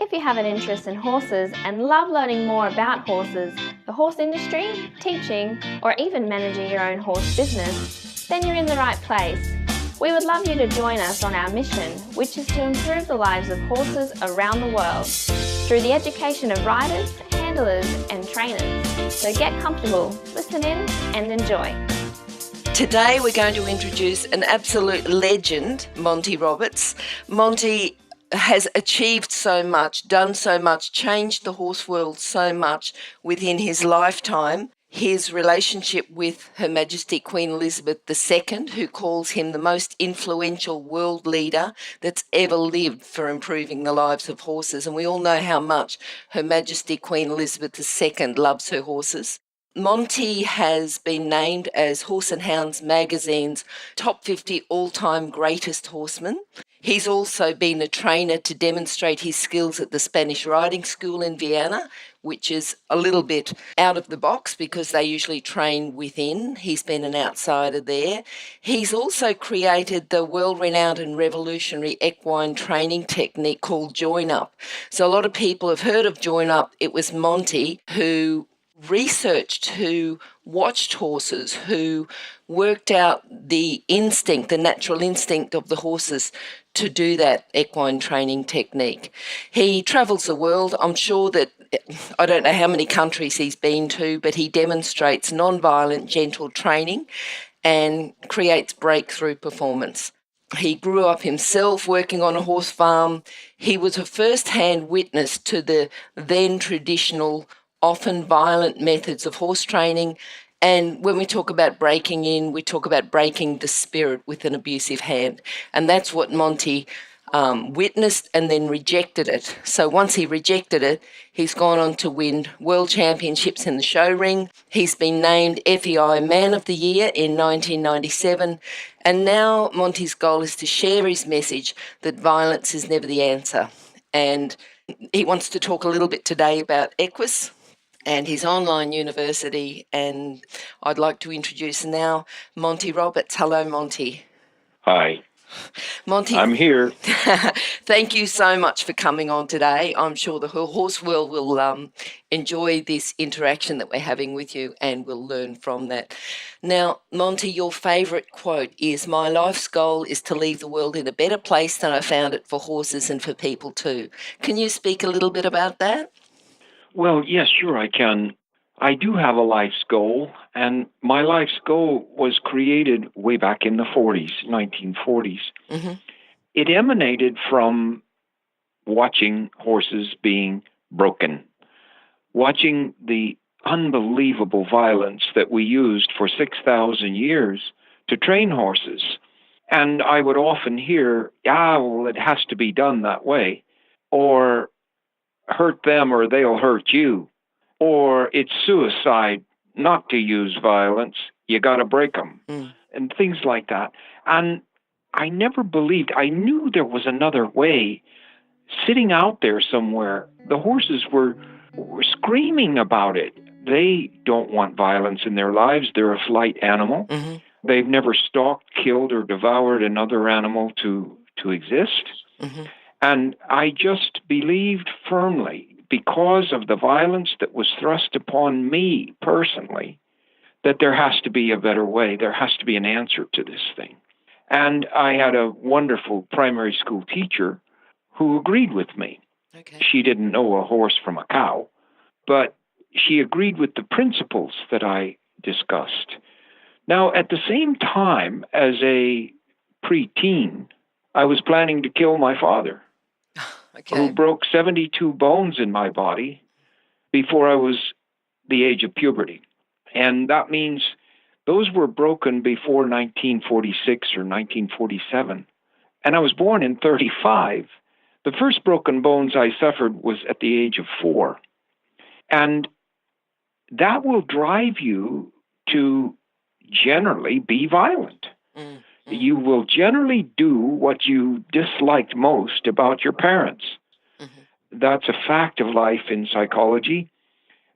If you have an interest in horses and love learning more about horses, the horse industry, teaching, or even managing your own horse business, then you're in the right place. We would love you to join us on our mission, which is to improve the lives of horses around the world through the education of riders, handlers, and trainers. So get comfortable, listen in, and enjoy. Today we're going to introduce an absolute legend, Monty Roberts. Monty has achieved so much, done so much, changed the horse world so much within his lifetime. His relationship with Her Majesty Queen Elizabeth II, who calls him the most influential world leader that's ever lived for improving the lives of horses. And we all know how much Her Majesty Queen Elizabeth II loves her horses. Monty has been named as Horse and Hound Magazine's top 50 all-time greatest horsemen. He's also been a trainer to demonstrate his skills at the Spanish Riding School in Vienna, which is a little bit out of the box because they usually train within. He's been an outsider there. He's also created the world-renowned and revolutionary equine training technique called Join Up. So a lot of people have heard of Join Up. It was Monty who researched, who watched horses, who worked out the instinct, the natural instinct of the horses to do that equine training technique. He travels the world. I'm sure that, I don't know how many countries he's been to, but he demonstrates non-violent, gentle training and creates breakthrough performance. He grew up himself working on a horse farm. He was a first-hand witness to the then traditional, often violent methods of horse training. And when we talk about breaking in, we talk about breaking the spirit with an abusive hand. And that's what Monty witnessed and then rejected it. So once he rejected it, he's gone on to win world championships in the show ring. He's been named FEI Man of the Year in 1997. And now Monty's goal is to share his message that violence is never the answer. And he wants to talk a little bit today about Equus and his online university. And I'd like to introduce now Monty Roberts. Hello, Monty. Hi. Monty, I'm here. Thank you so much for coming on today. I'm sure the whole horse world will enjoy this interaction that we're having with you and will learn from that. Now, Monty, your favourite quote is, "My life's goal is to leave the world in a better place than I found it for horses and for people too." Can you speak a little bit about that? Well, yes, sure, I can. I do have a life's goal, and my life's goal was created way back in the 1940s. Mm-hmm. It emanated from watching horses being broken, watching the unbelievable violence that we used for 6,000 years to train horses. And I would often hear, well, it has to be done that way, or hurt them or they'll hurt you, or it's suicide not to use violence, you got to break them, and things like that. And I never believed, I knew there was another way. Sitting out there somewhere, the horses were screaming about it. They don't want violence in their lives. They're a flight animal. Mm-hmm. They've never stalked, killed, or devoured another animal to exist. Mm-hmm. And I just believed firmly, because of the violence that was thrust upon me personally, that there has to be a better way. There has to be an answer to this thing. And I had a wonderful primary school teacher who agreed with me. Okay. She didn't know a horse from a cow, but she agreed with the principles that I discussed. Now, at the same time, as a preteen, I was planning to kill my father. Okay. Who broke 72 bones in my body before I was the age of puberty. And that means those were broken before 1946 or 1947. And I was born in 1935. The first broken bones I suffered was at the age of 4. And that will drive you to generally be violent. Mm-hmm. You will generally do what you disliked most about your parents. Mm-hmm. That's a fact of life in psychology,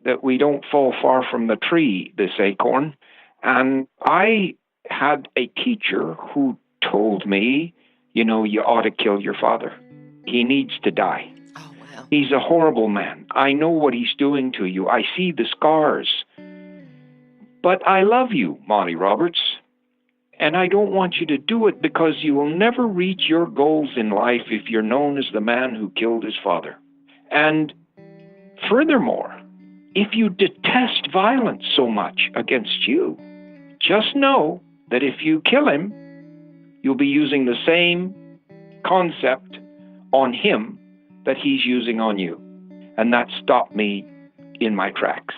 that we don't fall far from the tree, this acorn. And I had a teacher who told me, you ought to kill your father. He needs to die. Oh, wow. He's a horrible man. I know what he's doing to you. I see the scars. But I love you, Monty Roberts, and I don't want you to do it because you will never reach your goals in life if you're known as the man who killed his father. And furthermore, if you detest violence so much against you, just know that if you kill him, you'll be using the same concept on him that he's using on you. And that stopped me in my tracks.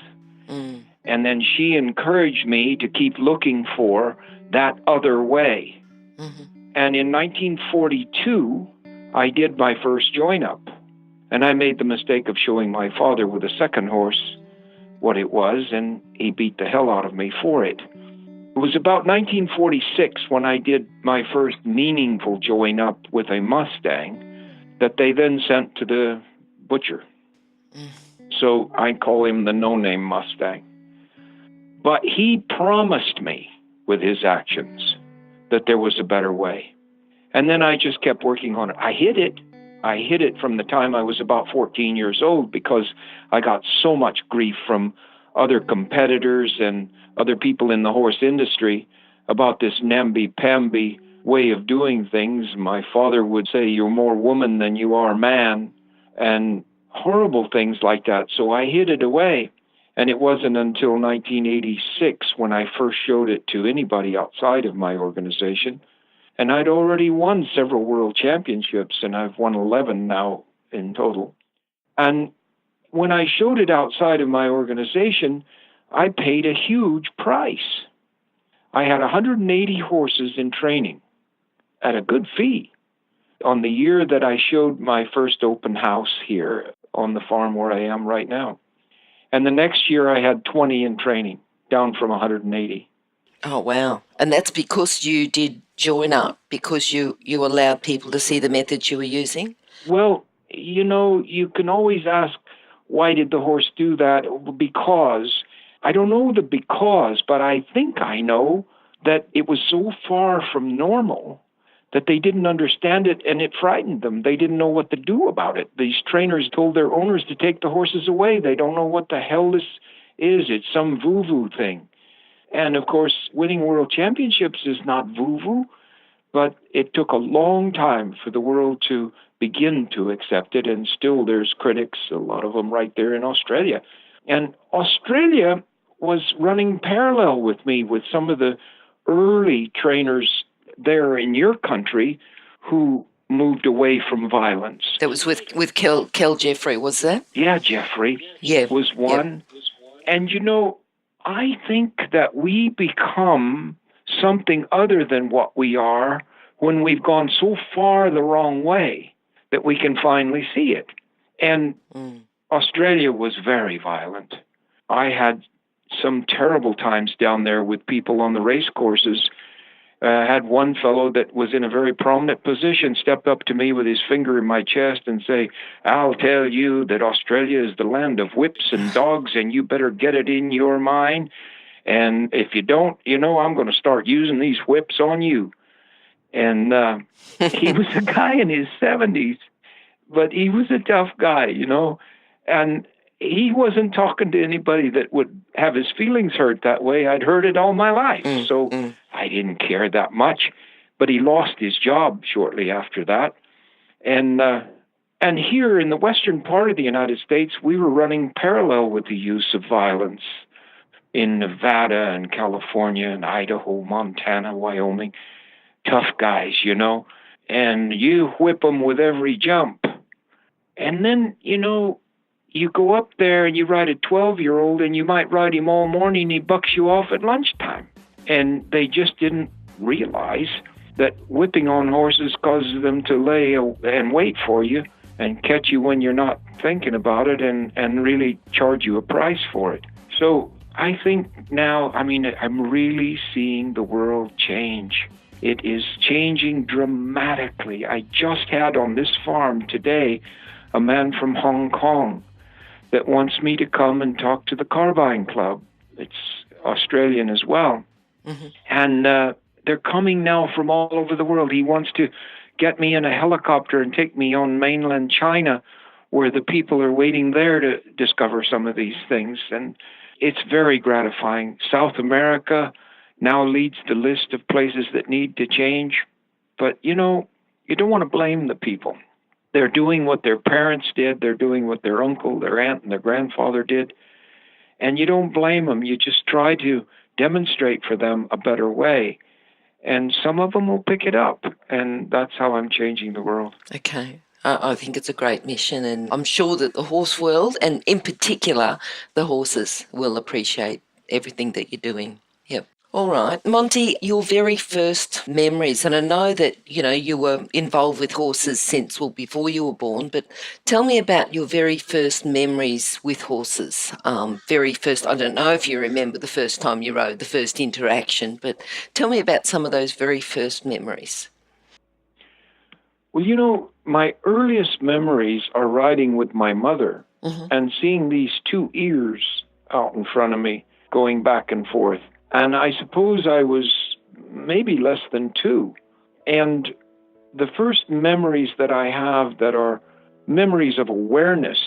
Mm. And then she encouraged me to keep looking for that other way. Mm-hmm. And in 1942, I did my first join-up. And I made the mistake of showing my father with a second horse what it was, and he beat the hell out of me for it. It was about 1946 when I did my first meaningful join-up with a Mustang that they then sent to the butcher. Mm. So I call him the no-name Mustang. But he promised me with his actions that there was a better way. And then I just kept working on it. I hid it from the time I was about 14 years old because I got so much grief from other competitors and other people in the horse industry about this namby-pamby way of doing things. My father would say, "You're more woman than you are man," and horrible things like that. So I hid it away. And it wasn't until 1986 when I first showed it to anybody outside of my organization. And I'd already won several world championships, and I've won 11 now in total. And when I showed it outside of my organization, I paid a huge price. I had 180 horses in training at a good fee on the year that I showed my first open house here on the farm where I am right now. And the next year I had 20 in training, down from 180. Oh, wow. And that's because you did join up, because you allowed people to see the methods you were using? Well, you can always ask, why did the horse do that? Because, I don't know the because, but I think I know that it was so far from normal that they didn't understand it, and it frightened them. They didn't know what to do about it. These trainers told their owners to take the horses away. They don't know what the hell this is. It's some voo-voo thing. And, of course, winning world championships is not voo-voo, but it took a long time for the world to begin to accept it, and still there's critics, a lot of them right there in Australia. And Australia was running parallel with me with some of the early trainers there in your country who moved away from violence. That was with Kel Jeffrey, was that? Yeah, Jeffrey was one. Yep. And, I think that we become something other than what we are when we've gone so far the wrong way that we can finally see it. And Australia was very violent. I had some terrible times down there with people on the race courses. Had one fellow that was in a very prominent position step up to me with his finger in my chest and say, "I'll tell you that Australia is the land of whips and dogs, and you better get it in your mind. And if you don't, I'm going to start using these whips on you." And he was a guy in his 70s, but he was a tough guy, and he wasn't talking to anybody that would have his feelings hurt that way. I'd heard it all my life, so I didn't care that much. But he lost his job shortly after that. And here in the western part of the United States, we were running parallel with the use of violence in Nevada and California and Idaho, Montana, Wyoming. Tough guys, and you whip them with every jump. And then, you go up there and you ride a 12-year-old and you might ride him all morning and he bucks you off at lunchtime. And they just didn't realize that whipping on horses causes them to lay and wait for you and catch you when you're not thinking about it and really charge you a price for it. So I think now, I'm really seeing the world change. It is changing dramatically. I just had on this farm today a man from Hong Kong that wants me to come and talk to the Carbine Club. It's Australian as well. Mm-hmm. And they're coming now from all over the world. He wants to get me in a helicopter and take me on mainland China where the people are waiting there to discover some of these things. And it's very gratifying. South America now leads the list of places that need to change. But, you don't want to blame the people. They're doing what their parents did. They're doing what their uncle, their aunt, and their grandfather did. And you don't blame them. You just try to demonstrate for them a better way. And some of them will pick it up. And that's how I'm changing the world. Okay. I think it's a great mission, and I'm sure that the horse world, and in particular the horses, will appreciate everything that you're doing. Yep. All right. Monty, your very first memories, and I know that, you were involved with horses since, before you were born, but tell me about your very first memories with horses. Very first, I don't know if you remember the first time you rode, the first interaction, but tell me about some of those very first memories. Well, my earliest memories are riding with my mother and seeing these two ears out in front of me going back and forth. And I suppose I was maybe less than 2. And the first memories that I have that are memories of awareness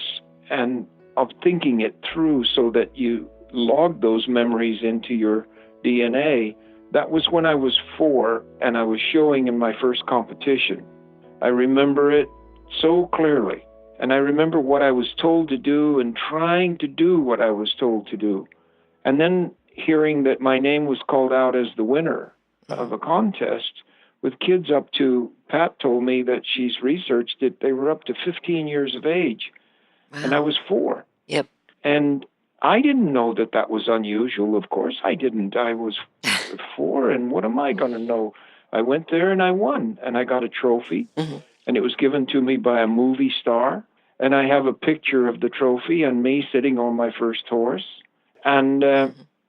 and of thinking it through so that you log those memories into your DNA, that was when I was 4 and I was showing in my first competition. I remember it so clearly. And I remember what I was told to do and trying to do what I was told to do. And then hearing that my name was called out as the winner of a contest with kids up to, Pat told me that she's researched it, they were up to 15 years of age. Wow. And I was 4. Yep. And I didn't know that that was unusual. Of course I didn't. I was 4, and what am I going to know? I went there and I won, and I got a trophy, and it was given to me by a movie star. And I have a picture of the trophy and me sitting on my first horse. And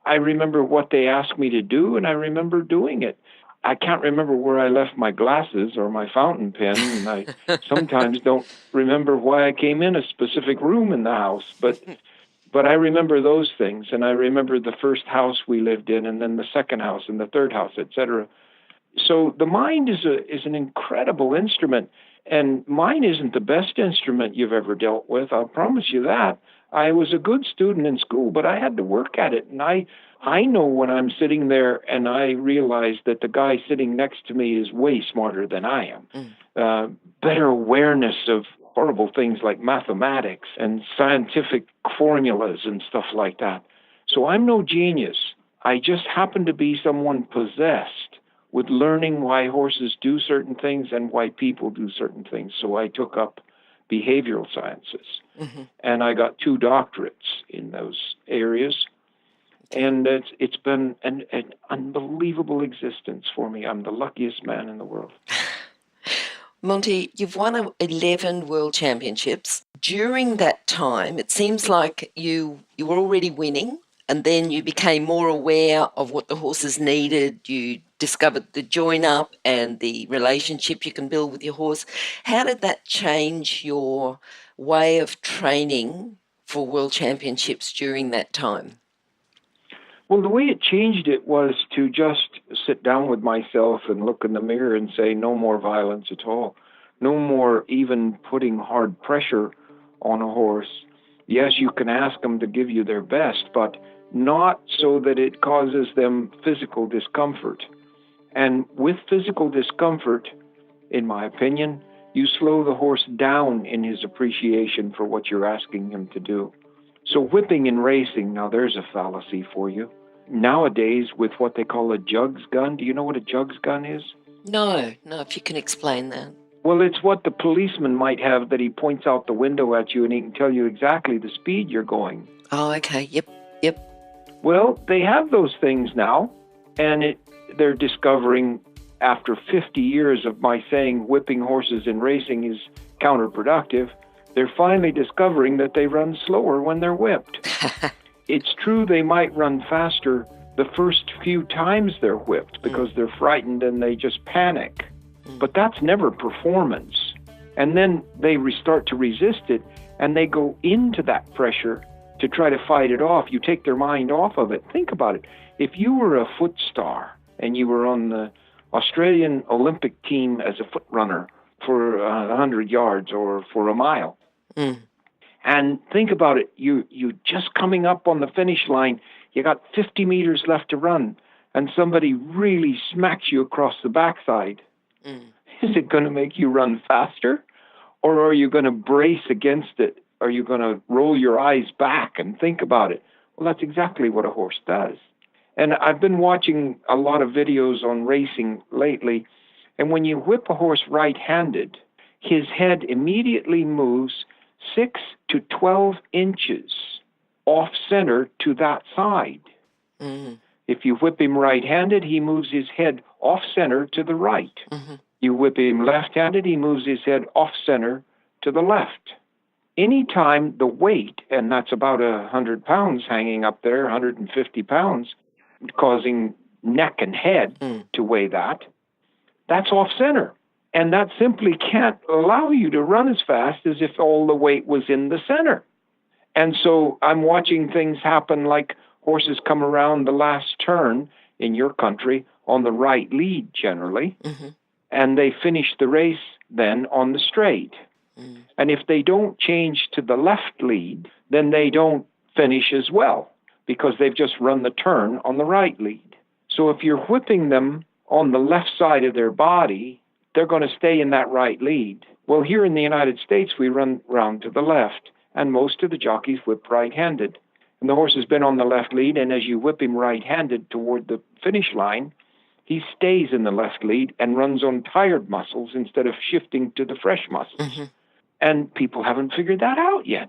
I remember what they asked me to do, and I remember doing it. I can't remember where I left my glasses or my fountain pen, and I sometimes don't remember why I came in a specific room in the house. But I remember those things, and I remember the first house we lived in, and then the second house, and the third house, etc. So the mind is an incredible instrument, and mine isn't the best instrument you've ever dealt with. I'll promise you that. I was a good student in school, but I had to work at it. And I know when I'm sitting there and I realize that the guy sitting next to me is way smarter than I am. Better awareness of horrible things like mathematics and scientific formulas and stuff like that. So I'm no genius. I just happen to be someone possessed with learning why horses do certain things and why people do certain things. So I took up behavioral sciences, and I got 2 doctorates in those areas. And it's been an unbelievable existence for me. I'm the luckiest man in the world. Monty, you've won 11 world championships. During that time, it seems like you were already winning, and then you became more aware of what the horses needed. You discovered the join-up and the relationship you can build with your horse. How did that change your way of training for world championships during that time? Well, the way it changed it was to just sit down with myself and look in the mirror and say, no more violence at all. No more even putting hard pressure on a horse. Yes, you can ask them to give you their best, but not so that it causes them physical discomfort. And with physical discomfort, in my opinion, you slow the horse down in his appreciation for what you're asking him to do. So whipping and racing, now there's a fallacy for you. Nowadays, with what they call a jugs gun, do you know what a jugs gun is? No, if you can explain that. Well, it's what the policeman might have, that he points out the window at you and he can tell you exactly the speed you're going. Oh, okay, yep. Well, they have those things now, and they're discovering, after 50 years of my saying whipping horses in racing is counterproductive, they're finally discovering that they run slower when they're whipped. It's true they might run faster the first few times they're whipped because they're frightened and they just panic. But that's never performance. And then they start to resist it, and they go into that pressure to try to fight it off. You take their mind off of it. Think about it. If you were a foot star and you were on the Australian Olympic team as a foot runner for 100 yards or for a mile, Mm. And think about it, you just coming up on the finish line, you got 50 meters left to run, and somebody really smacks you across the backside. Mm. Is it going to make you run faster? Or are you going to brace against it? Are you going to roll your eyes back and think about it? Well, that's exactly what a horse does. And I've been watching a lot of videos on racing lately, and when you whip a horse right-handed, his head immediately moves 6 to 12 inches off center to that side. Mm. If you whip him right-handed, he moves his head off center to the right. Mm-hmm. You whip him left-handed, he moves his head off center to the left. Anytime the weight, and that's about 100 pounds hanging up there, 150 pounds, causing neck and head to weigh that, that's off center. And that simply can't allow you to run as fast as if all the weight was in the center. And so I'm watching things happen like horses come around the last turn in your country on the right lead generally, and they finish the race then on the straight. And if they don't change to the left lead, then they don't finish as well because they've just run the turn on the right lead. So if you're whipping them on the left side of their body, they're going to stay in that right lead. Well, here in the United States, we run round to the left, and most of the jockeys whip right-handed. And the horse has been on the left lead, and as you whip him right-handed toward the finish line, he stays in the left lead and runs on tired muscles instead of shifting to the fresh muscles. And people haven't figured that out yet.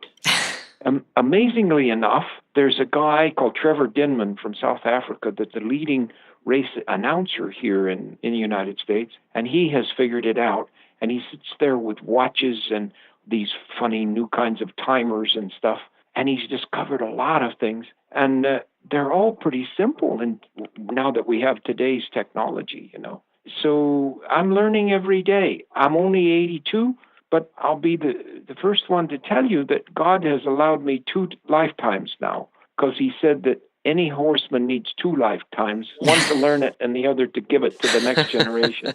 Amazingly enough, there's a guy called Trevor Dinman from South Africa that's the leading race announcer here in the United States, and he has figured it out. And he sits there with watches and these funny new kinds of timers and stuff, and he's discovered a lot of things. And they're all pretty simple, and now that we have today's technology, you know. So I'm learning every day. I'm only 82, but I'll be the first one to tell you that God has allowed me 2 lifetimes now, because he said that any horseman needs 2 lifetimes, one to learn it and the other to give it to the next generation.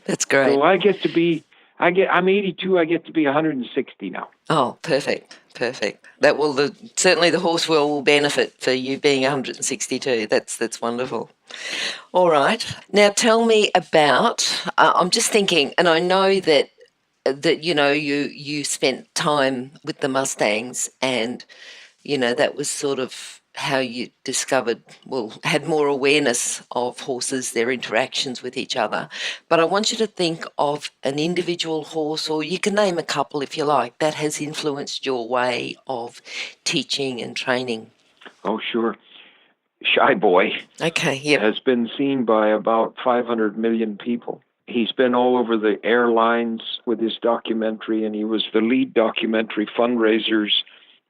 That's great. So I'm 82, I get to be 160 now. Oh, perfect. That will certainly the horse world will benefit for you being 162. That's wonderful. All right. Now tell me about, I'm just thinking, and I know that you know, you spent time with the Mustangs, and, you know, that was sort of how you discovered, had more awareness of horses, their interactions with each other. But I want you to think of an individual horse, or you can name a couple if you like, that has influenced your way of teaching and training. Oh, sure. Shyboy has been seen by about 500 million people. He's been all over the airlines with his documentary, and he was the lead documentary fundraisers,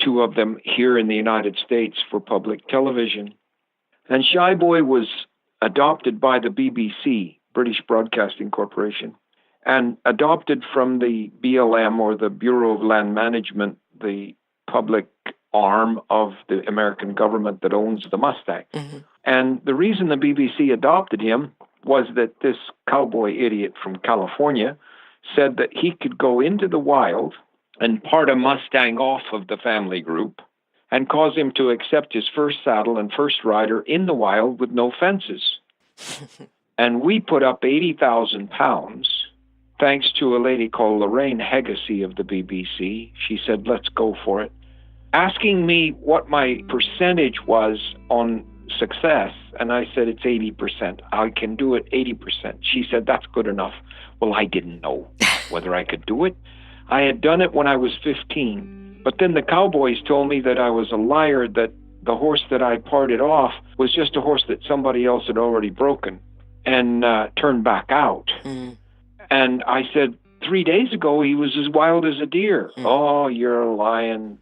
2 of them here in the United States for public television. And Shyboy was adopted by the BBC, British Broadcasting Corporation, and adopted from the BLM, or the Bureau of Land Management, the public arm of the American government that owns the Mustang. And the reason the BBC adopted him was that this cowboy idiot from California said that he could go into the wild and part a Mustang off of the family group and cause him to accept his first saddle and first rider in the wild with no fences. And we put up 80,000 pounds, thanks to a lady called Lorraine Hegasy of the BBC. She said, let's go for it. Asking me what my percentage was on success, and I said, it's 80%. I can do it 80%. She said, that's good enough. Well, I didn't know whether I could do it. I had done it when I was 15, but then the cowboys told me that I was a liar, that the horse that I parted off was just a horse that somebody else had already broken and turned back out. And I said, 3 days ago, he was as wild as a deer. Oh, you're lying,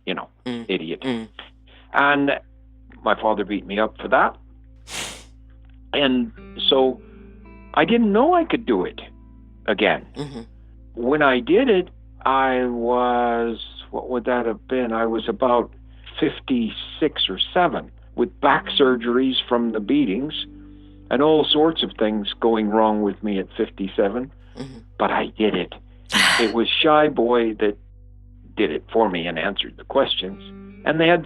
you know, idiot. And my father beat me up for that. And so I didn't know I could do it again. When I did it, I was, what would that have been? I was about 56 or 7 with back surgeries from the beatings and all sorts of things going wrong with me at 57. But I did it. It was Shyboy that did it for me and answered the questions. And they had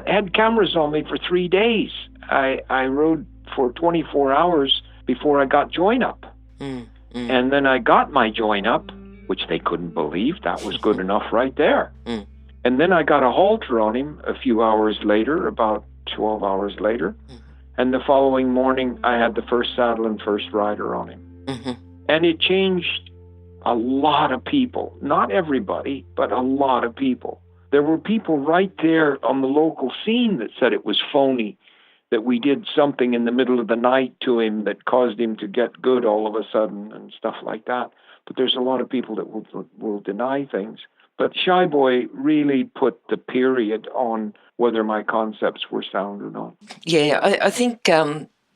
had cameras on me for 3 days. I rode for 24 hours before I got join up. And then I got my join up, which they couldn't believe. That was good enough right there. And then I got a halter on him a few hours later, about 12 hours later. And the following morning, I had the first saddle and first rider on him. And it changed a lot of people. Not everybody, but a lot of people. There were people right there on the local scene that said it was phony, that we did something in the middle of the night to him that caused him to get good all of a sudden and stuff like that. But there's a lot of people that will deny things. But Shyboy really put the period on whether my concepts were sound or not. Yeah, I think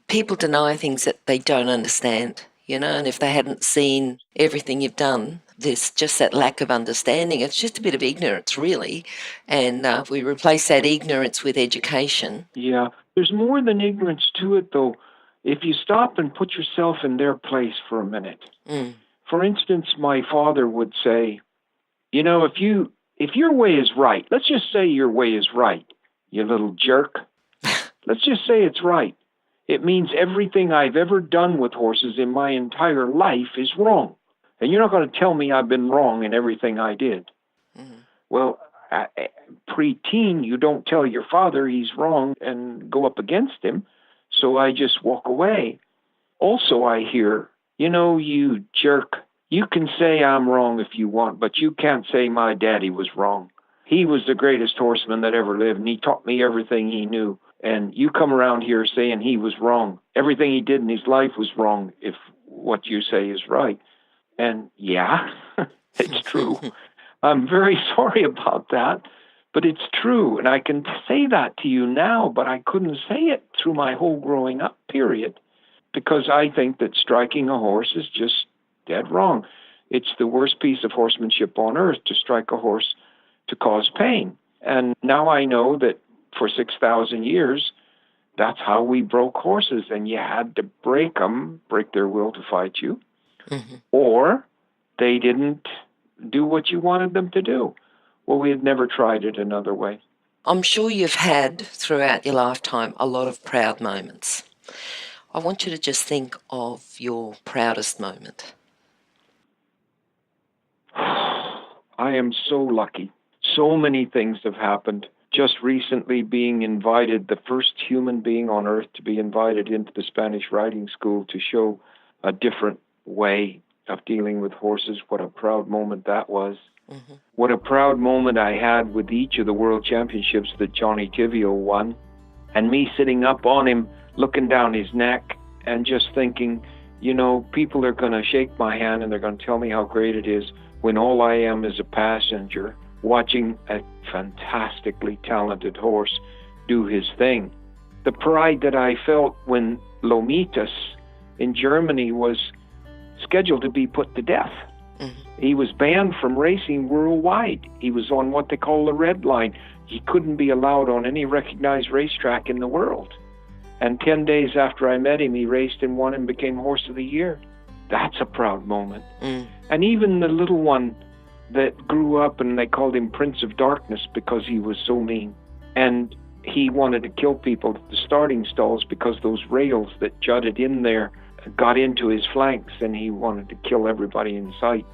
people deny things that they don't understand, and if they hadn't seen everything you've done, there's just that lack of understanding. It's just a bit of ignorance, really. And if we replace that ignorance with education. Yeah, there's more than ignorance to it, though. If you stop and put yourself in their place for a minute. For instance, my father would say, if your way is right, let's just say your way is right, you little jerk. Let's just say it's right. It means everything I've ever done with horses in my entire life is wrong. And you're not going to tell me I've been wrong in everything I did. Well, pre-teen, you don't tell your father he's wrong and go up against him. So I just walk away. Also, I hear, you jerk, you can say I'm wrong if you want, but you can't say my daddy was wrong. He was the greatest horseman that ever lived, and he taught me everything he knew. And you come around here saying he was wrong. Everything he did in his life was wrong if what you say is right. And yeah, it's true. I'm very sorry about that, but it's true. And I can say that to you now, but I couldn't say it through my whole growing up period, because I think that striking a horse is just dead wrong. It's the worst piece of horsemanship on earth to strike a horse to cause pain. And now I know that for 6,000 years, that's how we broke horses. And you had to break them, break their will to fight you, or they didn't do what you wanted them to do. Well, we had never tried it another way. I'm sure you've had, throughout your lifetime, a lot of proud moments. I want you to just think of your proudest moment. I am so lucky. So many things have happened. Just recently being invited, the first human being on earth to be invited into the Spanish riding school to show a different way of dealing with horses. What a proud moment that was. What a proud moment I had with each of the world championships that Johnny Tivio won. And me sitting up on him, looking down his neck and just thinking, people are going to shake my hand and they're going to tell me how great it is when all I am is a passenger watching a fantastically talented horse do his thing. The pride that I felt when Lomitas in Germany was scheduled to be put to death. He was banned from racing worldwide. He was on what they call the red line. He couldn't be allowed on any recognized racetrack in the world. And 10 days after I met him, he raced and won and became Horse of the Year. That's a proud moment. And even the little one that grew up, and they called him Prince of Darkness because he was so mean. And he wanted to kill people at the starting stalls because those rails that jutted in there got into his flanks, and he wanted to kill everybody in sight.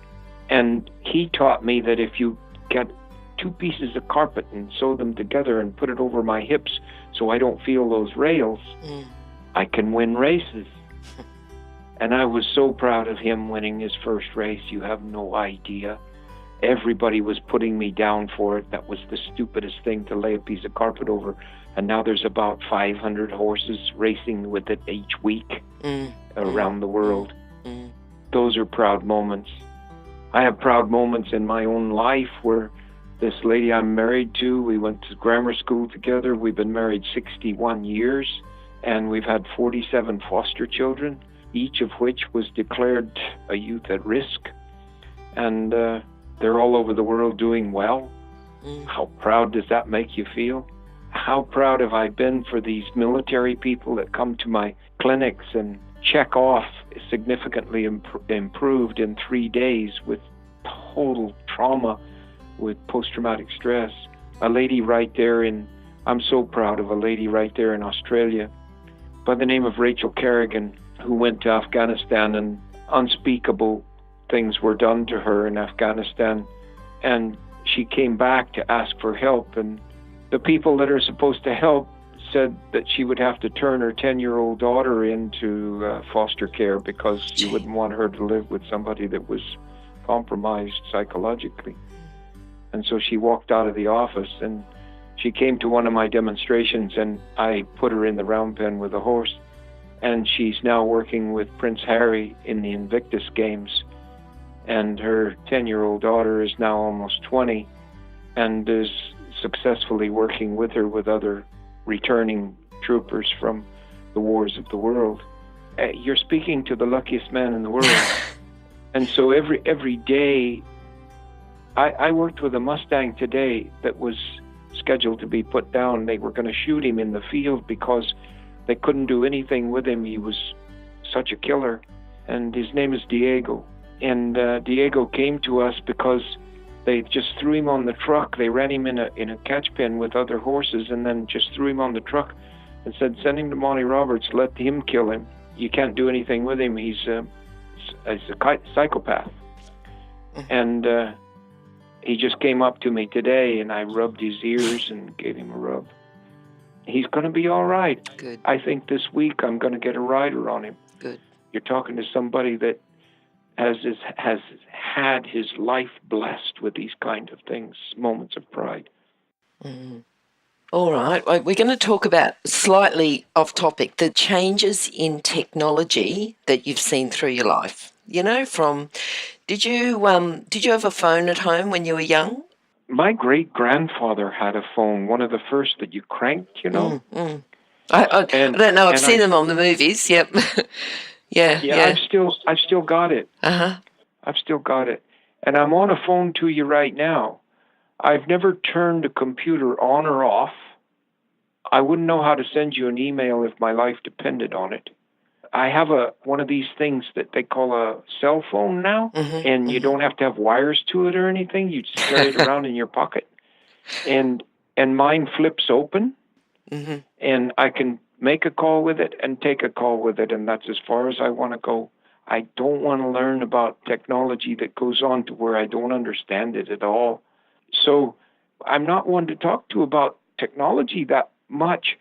And he taught me that if you get 2 pieces of carpet and sew them together and put it over my hips so I don't feel those rails, I can win races. And I was so proud of him winning his first race. You have no idea. Everybody was putting me down for it. That was the stupidest thing to lay a piece of carpet over. And now there's about 500 horses racing with it each week around the world. Those are proud moments. I have proud moments in my own life where this lady I'm married to, we went to grammar school together. We've been married 61 years, and we've had 47 foster children, each of which was declared a youth at risk. And they're all over the world doing well. How proud does that make you feel? How proud have I been for these military people that come to my clinics and check off significantly improved in 3 days with total trauma with post-traumatic stress. A lady right there I'm so proud of a lady right there in Australia by the name of Rachel Kerrigan, who went to Afghanistan, and unspeakable things were done to her in Afghanistan. And she came back to ask for help, and the people that are supposed to help said that she would have to turn her 10-year-old daughter into foster care because you wouldn't want her to live with somebody that was compromised psychologically. And so she walked out of the office, and she came to one of my demonstrations, and I put her in the round pen with a horse, and she's now working with Prince Harry in the Invictus Games. And her 10-year-old daughter is now almost 20 and is successfully working with her with other returning troopers from the wars of the world. You're speaking to the luckiest man in the world. And so every day, I worked with a Mustang today that was scheduled to be put down. They were going to shoot him in the field because they couldn't do anything with him. He was such a killer. And his name is Diego. And Diego came to us because they just threw him on the truck. They ran him in a catch pen with other horses and then just threw him on the truck and said, send him to Monty Roberts, let him kill him. You can't do anything with him. He's a psychopath. And he just came up to me today, and I rubbed his ears and gave him a rub. He's going to be all right. Good. I think this week I'm going to get a rider on him. Good. You're talking to somebody that has had his life blessed with these kind of things, moments of pride. Mm. All right. Well, we're going to talk about, slightly off topic, the changes in technology that you've seen through your life. You know, did you have a phone at home when you were young? My great-grandfather had a phone, one of the first that you cranked, you know. I don't know. I've seen them on the movies. Yep. Yeah. I've still got it. I've still got it, and I'm on a phone to you right now. I've never turned a computer on or off. I wouldn't know how to send you an email if my life depended on it. I have one of these things that they call a cell phone now, and you don't have to have wires to it or anything. You just carry it around in your pocket, and mine flips open, and I can make a call with it and take a call with it, and that's as far as I want to go. I don't want to learn about technology that goes on to where I don't understand it at all. So I'm not one to talk to about technology that much,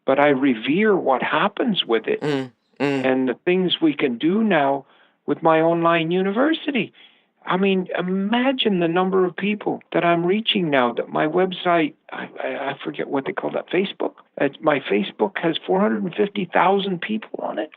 but I revere what happens with it and the things we can do now with my online university. I mean, imagine the number of people that I'm reaching now, that my website, I forget what they call that, Facebook. My Facebook has 450,000 people on it.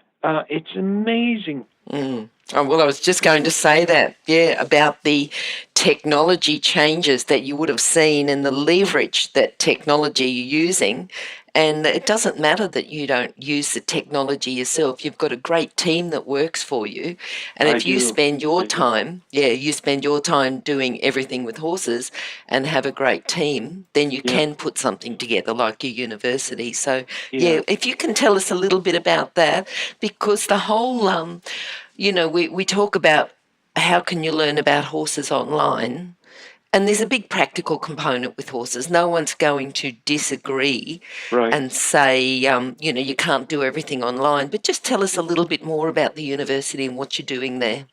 It's amazing. Oh, well, I was just going to say that, about the technology changes that you would have seen and the leverage that technology you're using. And it doesn't matter that you don't use the technology yourself. You've got a great team that works for you. And if you spend your time, doing everything with horses and have a great team, then you can put something together like your university. So, if you can tell us a little bit about that, because the whole, we talk about how can you learn about horses online. And there's a big practical component with horses. No one's going to disagree and say, you can't do everything online. But just tell us a little bit more about the university and what you're doing there.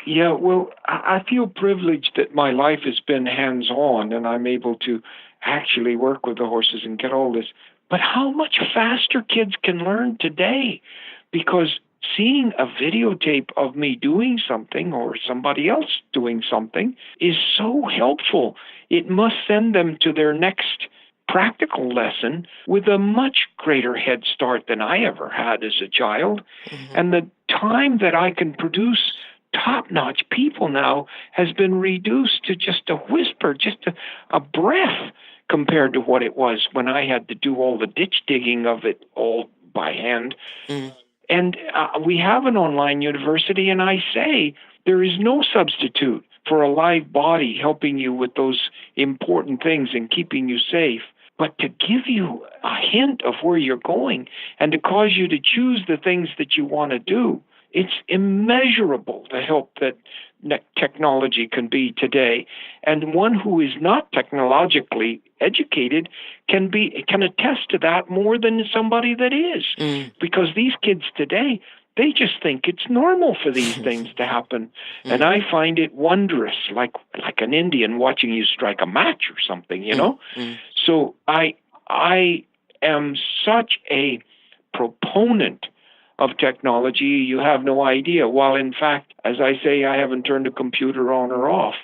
Yeah, well, I feel privileged that my life has been hands-on and I'm able to actually work with the horses and get all this. But how much faster kids can learn today? Because seeing a videotape of me doing something or somebody else doing something is so helpful. It must send them to their next practical lesson with a much greater head start than I ever had as a child. And the time that I can produce top-notch people now has been reduced to just a whisper, just a breath compared to what it was when I had to do all the ditch digging of it all by hand. And we have an online university, and I say there is no substitute for a live body helping you with those important things and keeping you safe. But to give you a hint of where you're going and to cause you to choose the things that you want to do It's immeasurable, the help that technology can be today. And one who is not technologically educated can attest to that more than somebody that is. Because these kids today, they just think it's normal for these things to happen. And I find it wondrous, like an Indian watching you strike a match or something, you know? So I am such a proponent of technology, you have no idea. While in fact, as I say, I haven't turned a computer on or off,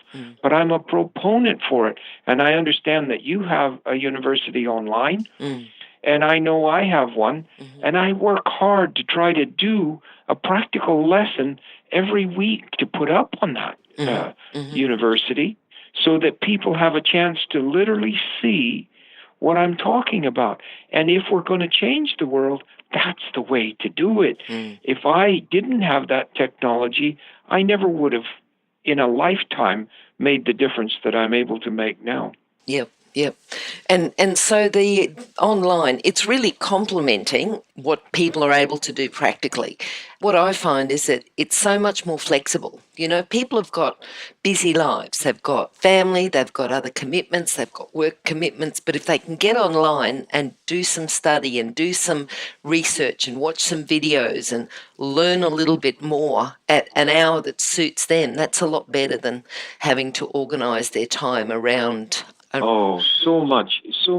but I'm a proponent for it. And I understand that you have a university online, and I know I have one, and I work hard to try to do a practical lesson every week to put up on that university, so that people have a chance to literally see what I'm talking about. And if we're going to change the world, that's the way to do it. If I didn't have that technology, I never would have, in a lifetime, made the difference that I'm able to make now. Yep. And so the online, it's really complementing what people are able to do practically. What I find is that it's so much more flexible. You know, people have got busy lives. They've got family, they've got other commitments, they've got work commitments. But if they can get online and do some study and do some research and watch some videos and learn a little bit more at an hour that suits them, that's a lot better than having to organise their time around. Oh, so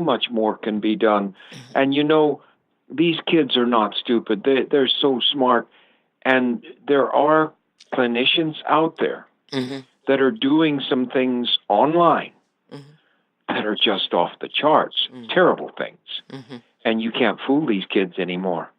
much more can be done. And you know, these kids are not stupid. They're so smart. And there are clinicians out there that are doing some things online that are just off the charts, terrible things. And you can't fool these kids anymore.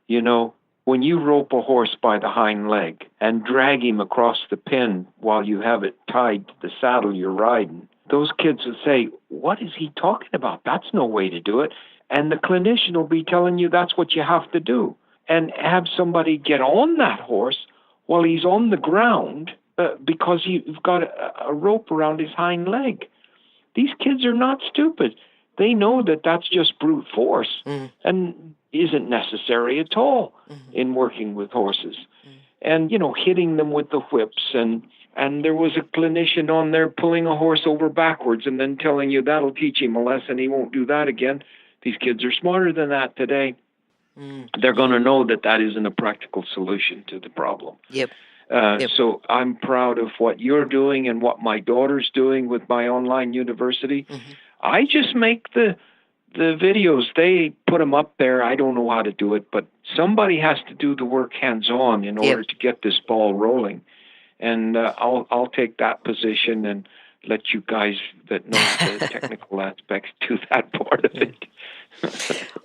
You know, when you rope a horse by the hind leg and drag him across the pen while you have it tied to the saddle you're riding, those kids will say, what is he talking about? That's no way to do it. And the clinician will be telling you that's what you have to do. And have somebody get on that horse while he's on the ground because you've got a rope around his hind leg. These kids are not stupid. They know that that's just brute force and isn't necessary at all in working with horses. And, you know, hitting them with the whips. And there was a clinician on there pulling a horse over backwards and then telling you that'll teach him a lesson. He won't do that again. These kids are smarter than that today. They're going to know that that isn't a practical solution to the problem. So I'm proud of what you're doing and what my daughter's doing with my online university. I just make the videos. They put them up there. I don't know how to do it, but somebody has to do the work hands-on in order to get this ball rolling. And I'll take that position and let you guys that know the technical aspects do that part of it.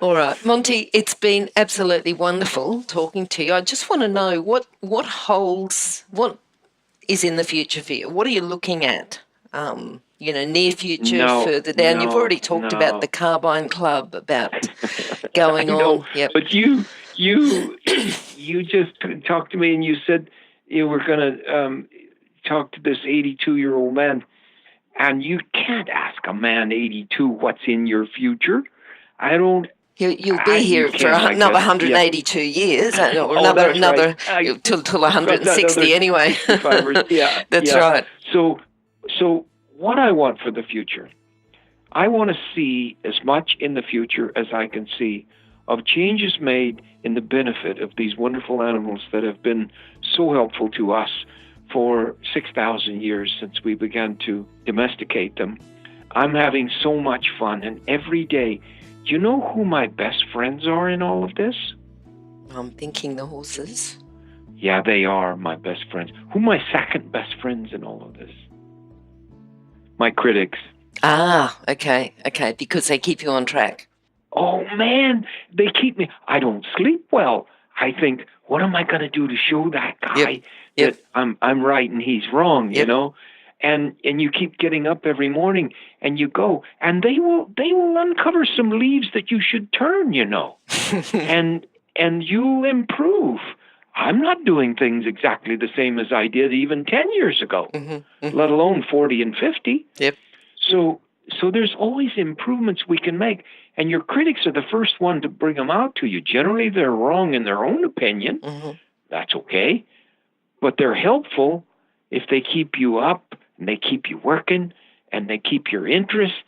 All right, Monty, it's been absolutely wonderful talking to you. I just want to know what is in the future for you? What are you looking at? You know, near future, further down. You've already talked about the Carbine Club, about going on. But you just talked to me and you said you were going to talk to this 82-year-old man, and you can't ask a man 82 what's in your future. I don't. You'll be here for another 182 years, or another till 160 anyway. That's right. So what I want for the future, I want to see as much in the future as I can see of changes made in the benefit of these wonderful animals that have been so helpful to us for 6,000 years since we began to domesticate them. I'm having so much fun, and every day. Do you know who my best friends are in all of this? I'm thinking the horses. Yeah, they are my best friends. Who are my second best friends in all of this? My critics. Okay, because they keep you on track. Oh, man, they keep me. I don't sleep well. I think, what am I going to do to show that guy that I'm right and he's wrong, you know? And you keep getting up every morning and you go, and they will uncover some leaves that you should turn, you know, and you'll improve. I'm not doing things exactly the same as I did even 10 years ago, let alone 40 and 50. So there's always improvements we can make, and your critics are the first one to bring them out to you. Generally, they're wrong in their own opinion, that's okay. But they're helpful if they keep you up and they keep you working and they keep your interest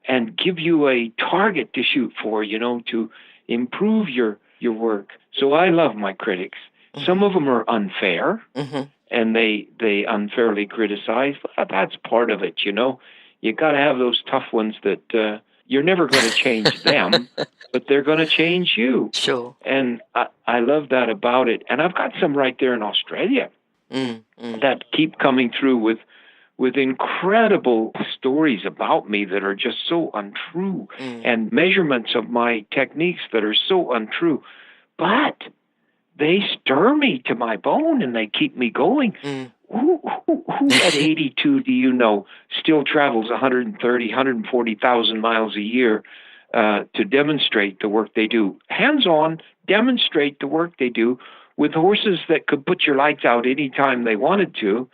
and give you a target to shoot for, to improve your work. So I love my critics. Mm-hmm. Some of them are unfair, mm-hmm. and they unfairly criticize. Well, that's part of it, You got to have those tough ones that you're never going to change them, but they're going to change you. Sure. And I love that about it. And I've got some right there in Australia that keep coming through with incredible stories about me that are just so untrue, and measurements of my techniques that are so untrue. But they stir me to my bone and they keep me going. Who at 82 do you know still travels 140,000 miles a year to demonstrate the work they do? Hands-on, demonstrate the work they do with horses that could put your lights out anytime they wanted to.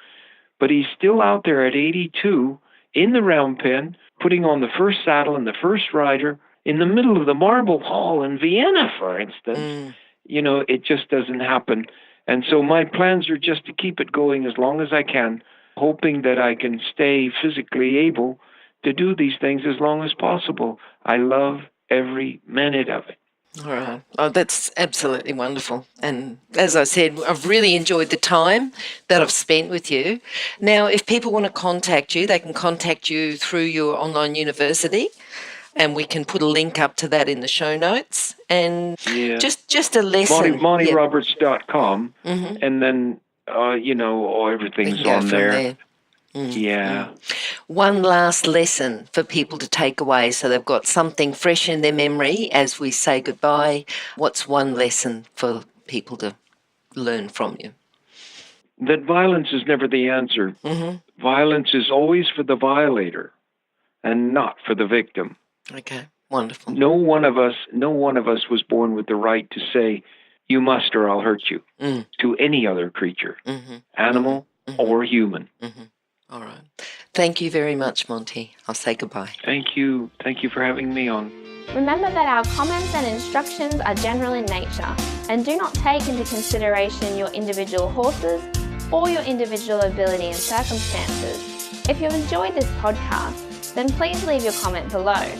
But he's still out there at 82 in the round pen, putting on the first saddle and the first rider in the middle of the marble hall in Vienna, for instance. It just doesn't happen. And so my plans are just to keep it going as long as I can, hoping that I can stay physically able to do these things as long as possible. I love every minute of it. All right. Oh, that's absolutely wonderful. And as I said, I've really enjoyed the time that I've spent with you. Now, if people want to contact you, they can contact you through your online university, and we can put a link up to that in the show notes. And just a lesson. MontyRoberts.com, and then, everything's on there. Yeah. One last lesson for people to take away so they've got something fresh in their memory as we say goodbye. What's one lesson for people to learn from you? That violence is never the answer. Violence is always for the violator and not for the victim. Okay, wonderful. No one of us was born with the right to say, you must or I'll hurt you, to any other creature, animal or human. All right. Thank you very much, Monty. I'll say goodbye. Thank you. Thank you for having me on. Remember that our comments and instructions are general in nature and do not take into consideration your individual horses or your individual ability and circumstances. If you've enjoyed this podcast, then please leave your comment below.